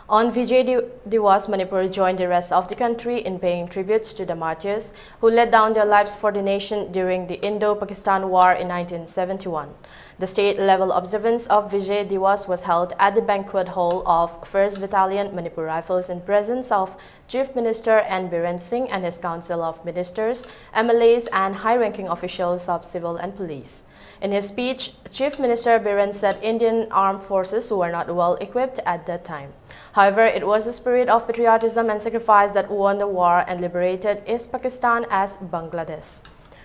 On Vijay Diwas, Manipur joined the rest of the country in paying tributes to the martyrs who laid down their lives for the nation during the Indo-Pakistan War in 1971. The state-level observance of Vijay Diwas was held at the banquet hall of 1st Battalion Manipur Rifles in presence of Chief Minister N. Biren Singh and his Council of Ministers, MLAs and high-ranking officials of civil and police. In his speech, Chief Minister Biren said Indian armed forces were not well equipped at that time. However, it was the spirit of patriotism and sacrifice that won the war and liberated East Pakistan as Bangladesh.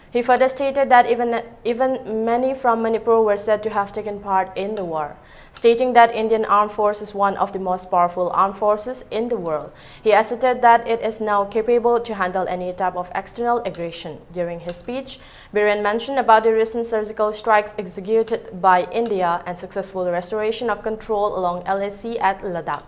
He further stated that even many from Manipur were said to have taken part in the war, stating that Indian Armed Force is one of the most powerful armed forces in the world. He asserted that it is now capable to handle any type of external aggression. During his speech, Biren mentioned about the recent surgical strikes executed by India and successful restoration of control along LAC at Ladakh.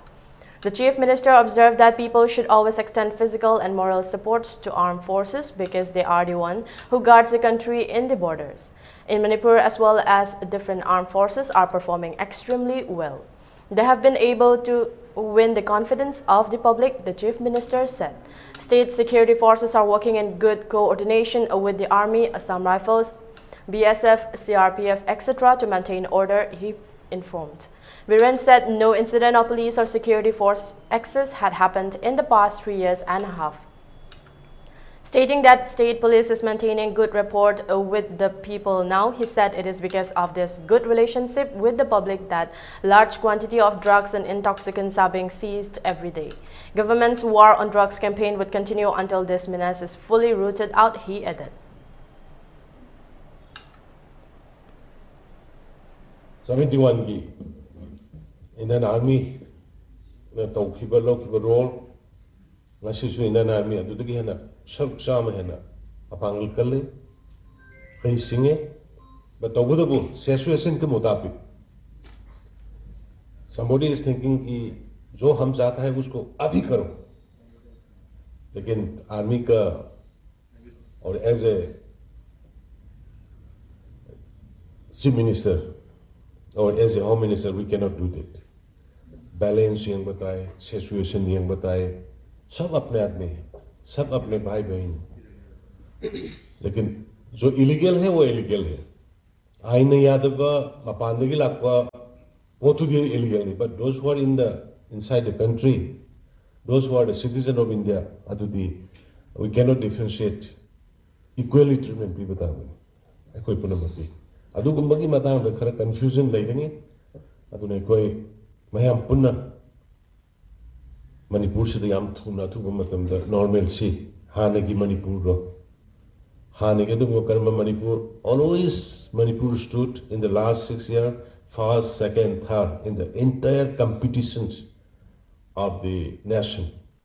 The Chief Minister observed that people should always extend physical and moral supports to armed forces because they are the one who guards the country in the borders. In Manipur, as well as different armed forces are performing extremely well. They have been able to win the confidence of the public, the Chief Minister said. State security forces are working in good coordination with the Army, Assam Rifles, BSF, CRPF, etc. to maintain order, he informed. Biren said no incident of police or security force excess had happened in the past 3 years and a half, stating that state police is maintaining good rapport with the people now. He said it is because of this good relationship with the public that large quantity of drugs and intoxicants are being seized every day. Government's war on drugs campaign would continue until this menace is fully rooted out, he added. Indian Army taukiba lokiba role ngasisu Indian Army adudagi hena sarukchama hena apangal kalle kai singe but togudabu situation ke mutabik somebody is thinking ki jo hum chahta hai usko abhi karo lekin army ka or as a chief minister or as a home minister we cannot do that. Balance young बताए, situation young बताए, सब अपने आदमी हैं, सब अपने भाई बहन, लेकिन जो इलीगल है वो इलीगल है, आईने यादव का मपांदगी लाखवा वो तो ये इलीगल है, but those who are inside the country, those who are the citizen of India, we cannot differentiate, equally treatment भी बताऊंगा, कोई पुनः मत भी, अदु गुम्बगी मतांग बखरा confusion लगेंगे, अदु नहीं कोई Mayam punna Manipur se yam thuna thuba matam da normalcy hanagi Manipur ro hanagi du karma Manipur always Manipur stood in the last 6 years first, second, third in the entire competitions of the nation.